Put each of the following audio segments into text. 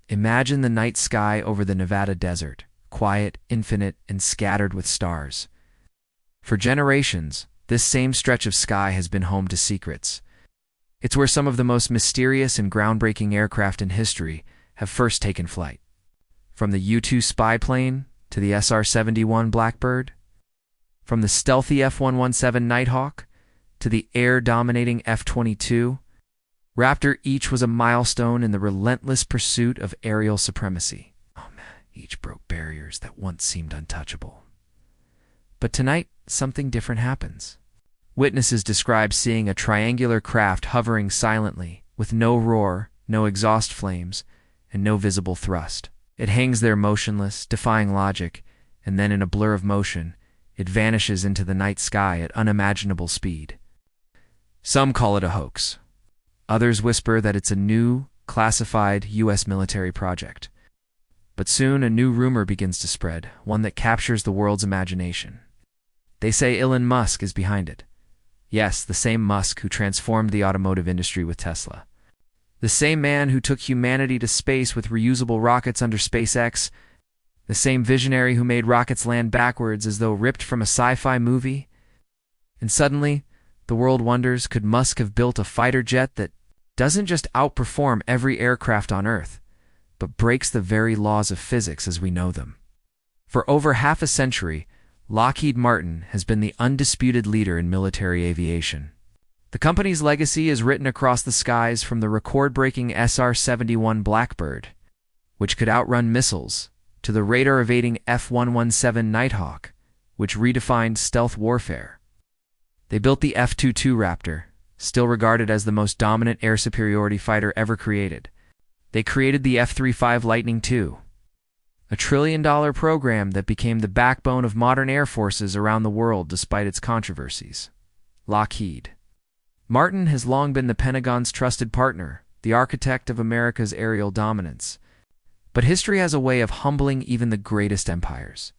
Imagine the night sky over the Nevada desert, quiet, infinite, and scattered with stars. For generations, this same stretch of sky has been home to secrets. It's where some of the most mysterious and groundbreaking aircraft in history have first taken flight. From the U-2 spy plane to the SR-71 Blackbird, from the stealthy F-117 Nighthawk to the air-dominating F-22, Raptor each was a milestone in the relentless pursuit of aerial supremacy. Oh man, each broke barriers that once seemed untouchable. But tonight, something different happens. Witnesses describe seeing a triangular craft hovering silently, with no roar, no exhaust flames, and no visible thrust. It hangs there motionless, defying logic, and then in a blur of motion, it vanishes into the night sky at unimaginable speed. Some call it a hoax. Others whisper that it's a new, classified U.S. military project. But soon a new rumor begins to spread, one that captures the world's imagination. They say Elon Musk is behind it. Yes, the same Musk who transformed the automotive industry with Tesla. The same man who took humanity to space with reusable rockets under SpaceX. The same visionary who made rockets land backwards as though ripped from a sci-fi movie. And suddenly, the world wonders, could Musk have built a fighter jet that doesn't just outperform every aircraft on Earth, but breaks the very laws of physics as we know them? For over half a century, Lockheed Martin has been the undisputed leader in military aviation. The company's legacy is written across the skies, from the record-breaking SR-71 Blackbird, which could outrun missiles, to the radar-evading F-117 Nighthawk, which redefined stealth warfare. They built the F-22 Raptor, still regarded as the most dominant air superiority fighter ever created. They created the F-35 Lightning II, a trillion-dollar program that became the backbone of modern air forces around the world despite its controversies. Lockheed Martin has long been the Pentagon's trusted partner, the architect of America's aerial dominance. But history has a way of humbling even the greatest empires.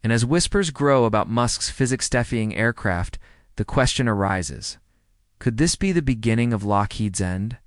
And as whispers grow about Musk's physics-defying aircraft, the question arises, could this be the beginning of Lockheed's end?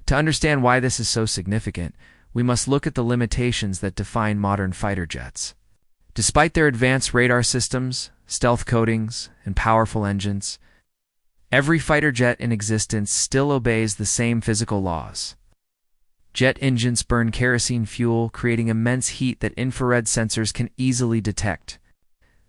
To understand why this is so significant, we must look at the limitations that define modern fighter jets. Despite their advanced radar systems, stealth coatings, and powerful engines, every fighter jet in existence still obeys the same physical laws. Jet engines burn kerosene fuel, creating immense heat that infrared sensors can easily detect.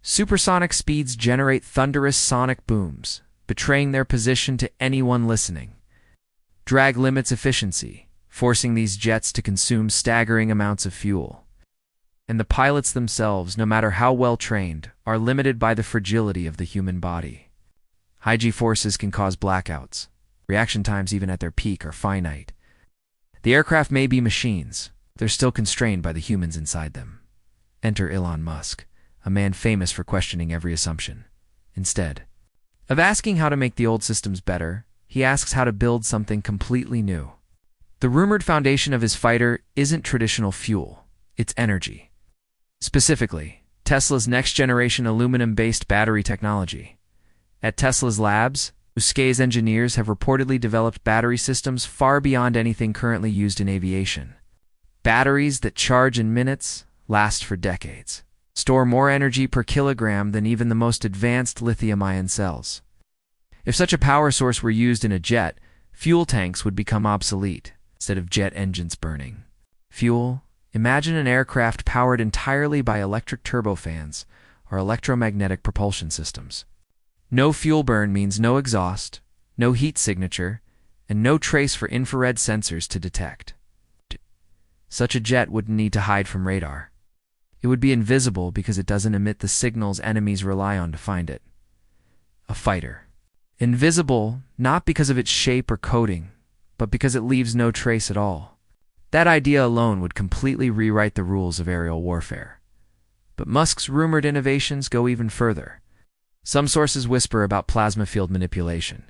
Supersonic speeds generate thunderous sonic booms, betraying their position to anyone listening. Drag limits efficiency, forcing these jets to consume staggering amounts of fuel. And the pilots themselves, no matter how well trained, are limited by the fragility of the human body. High G-forces can cause blackouts. Reaction times, even at their peak, are finite. The aircraft may be machines, they're still constrained by the humans inside them. Enter Elon Musk, a man famous for questioning every assumption. Instead of asking how to make the old systems better, he asks how to build something completely new. The rumored foundation of his fighter isn't traditional fuel, it's energy. Specifically, Tesla's next-generation aluminum-based battery technology. At Tesla's labs, Musk's engineers have reportedly developed battery systems far beyond anything currently used in aviation. Batteries that charge in minutes, last for decades, store more energy per kilogram than even the most advanced lithium-ion cells. If such a power source were used in a jet, fuel tanks would become obsolete, instead of jet engines burning fuel. Imagine an aircraft powered entirely by electric turbofans or electromagnetic propulsion systems. No fuel burn means no exhaust, no heat signature, and no trace for infrared sensors to detect. Such a jet wouldn't need to hide from radar. It would be invisible because it doesn't emit the signals enemies rely on to find it. A fighter. Invisible not because of its shape or coating, but because it leaves no trace at all. That idea alone would completely rewrite the rules of aerial warfare. But Musk's rumored innovations go even further. Some sources whisper about plasma field manipulation,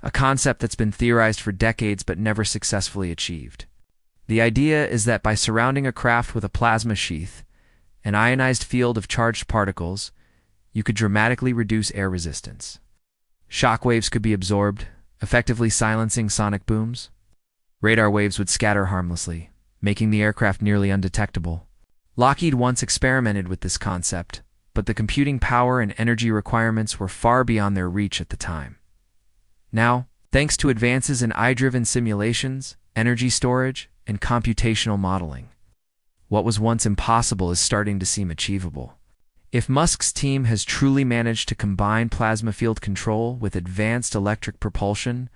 a concept that's been theorized for decades but never successfully achieved. The idea is that by surrounding a craft with a plasma sheath, an ionized field of charged particles, you could dramatically reduce air resistance. Shock waves could be absorbed, effectively silencing sonic booms. Radar waves would scatter harmlessly, making the aircraft nearly undetectable. Lockheed once experimented with this concept, but the computing power and energy requirements were far beyond their reach at the time. Now, thanks to advances in AI-driven simulations, energy storage, and computational modeling, what was once impossible is starting to seem achievable. If Musk's team has truly managed to combine plasma field control with advanced electric propulsion,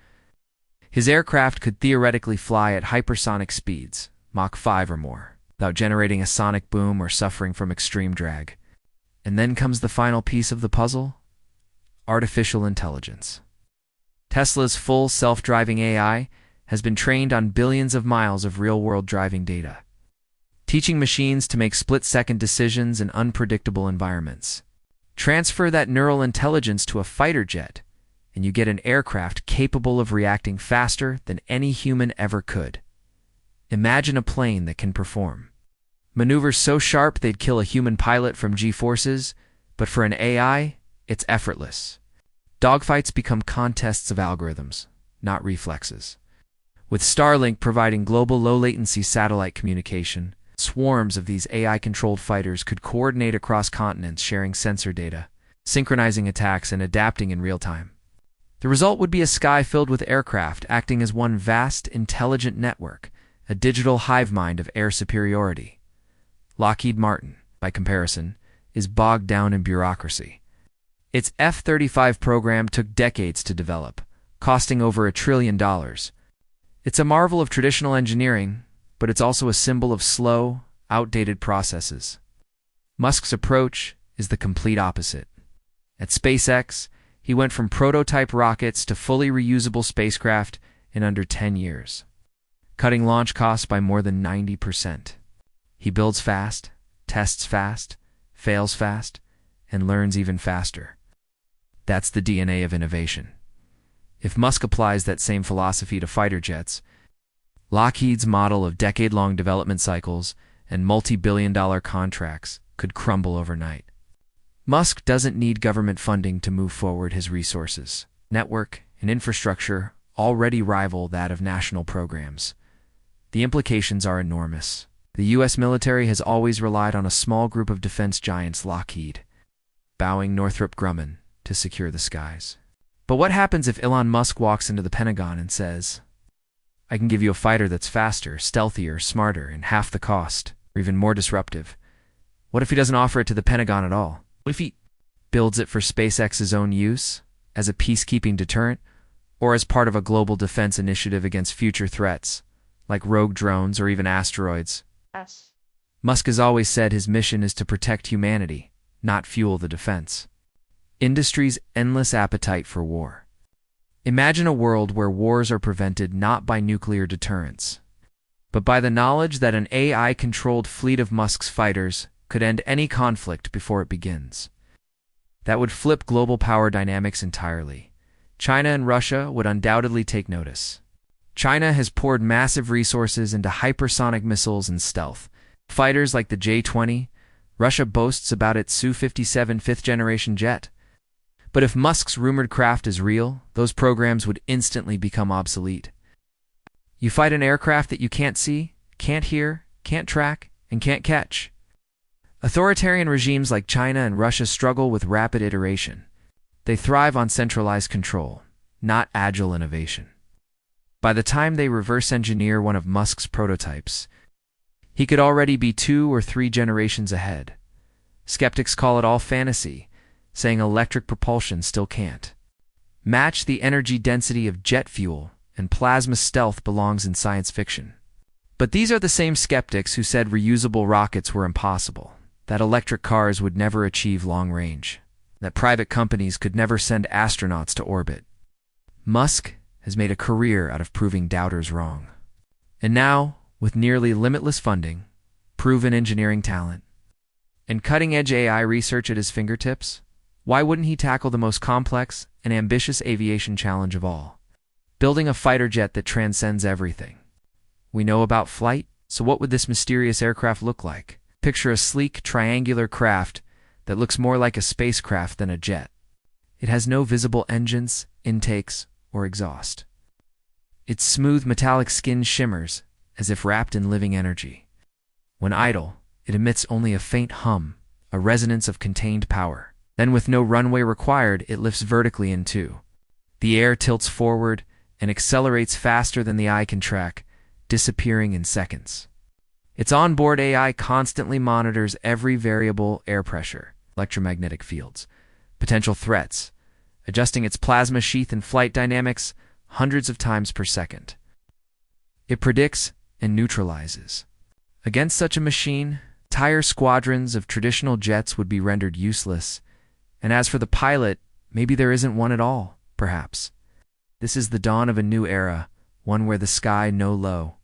his aircraft could theoretically fly at hypersonic speeds, Mach 5 or more, without generating a sonic boom or suffering from extreme drag. And then comes the final piece of the puzzle: artificial intelligence. Tesla's full self-driving AI has been trained on billions of miles of real-world driving data, teaching machines to make split-second decisions in unpredictable environments. Transfer that neural intelligence to a fighter jet, and you get an aircraft capable of reacting faster than any human ever could. Imagine a plane that can perform maneuvers so sharp they'd kill a human pilot from G-forces, but for an AI, it's effortless. Dogfights become contests of algorithms, not reflexes. With Starlink providing global low-latency satellite communication, swarms of these AI-controlled fighters could coordinate across continents, sharing sensor data, synchronizing attacks, and adapting in real time. The result would be a sky filled with aircraft acting as one vast, intelligent network, a digital hive mind of air superiority. Lockheed Martin, by comparison, is bogged down in bureaucracy. Its F-35 program took decades to develop, costing over $1 trillion. It's a marvel of traditional engineering, but it's also a symbol of slow, outdated processes. Musk's approach is the complete opposite. At SpaceX, he went from prototype rockets to fully reusable spacecraft in under 10 years, cutting launch costs by more than 90%. He builds fast, tests fast, fails fast, and learns even faster. That's the DNA of innovation. If Musk applies that same philosophy to fighter jets, Lockheed's model of decade-long development cycles and multi-billion-dollar contracts could crumble overnight. Musk doesn't need government funding to move forward. His resources, network, and infrastructure already rival that of national programs. The implications are enormous. The U.S. military has always relied on a small group of defense giants, Lockheed, bowing Northrop Grumman, to secure the skies. But what happens if Elon Musk walks into the Pentagon and says, "I can give you a fighter that's faster, stealthier, smarter, and half the cost, or even more disruptive"? What if he doesn't offer it to the Pentagon at all? What if he builds it for SpaceX's own use, as a peacekeeping deterrent, or as part of a global defense initiative against future threats, like rogue drones or even asteroids? Yes. Musk has always said his mission is to protect humanity, not fuel the defense industry's endless appetite for war. Imagine a world where wars are prevented not by nuclear deterrence, but by the knowledge that an AI-controlled fleet of Musk's fighters could end any conflict before it begins. That would flip global power dynamics entirely. China and Russia would undoubtedly take notice. China has poured massive resources into hypersonic missiles and stealth fighters like the J-20. Russia boasts about its Su-57 fifth-generation jet. But if Musk's rumored craft is real, those programs would instantly become obsolete. You fight an aircraft that you can't see, can't hear, can't track, and can't catch. Authoritarian regimes like China and Russia struggle with rapid iteration. They thrive on centralized control, not agile innovation. By the time they reverse engineer one of Musk's prototypes, he could already be 2 or 3 generations ahead. Skeptics call it all fantasy, saying electric propulsion still can't match the energy density of jet fuel, and plasma stealth belongs in science fiction. But these are the same skeptics who said reusable rockets were impossible, that electric cars would never achieve long range, that private companies could never send astronauts to orbit. Musk has made a career out of proving doubters wrong. And now, with nearly limitless funding, proven engineering talent, and cutting-edge AI research at his fingertips, why wouldn't he tackle the most complex and ambitious aviation challenge of all? Building a fighter jet that transcends everything we know about flight. So what would this mysterious aircraft look like? Picture a sleek, triangular craft that looks more like a spacecraft than a jet. It has no visible engines, intakes, or exhaust. Its smooth metallic skin shimmers as if wrapped in living energy. When idle, it emits only a faint hum, a resonance of contained power. Then, with no runway required, it lifts vertically in two. The air tilts forward and accelerates faster than the eye can track, disappearing in seconds. Its onboard AI constantly monitors every variable: air pressure, electromagnetic fields, potential threats, adjusting its plasma sheath and flight dynamics hundreds of times per second. It predicts and neutralizes. Against such a machine, entire squadrons of traditional jets would be rendered useless. And as for the pilot, maybe there isn't one at all, perhaps. This is the dawn of a new era, one where the sky knows low,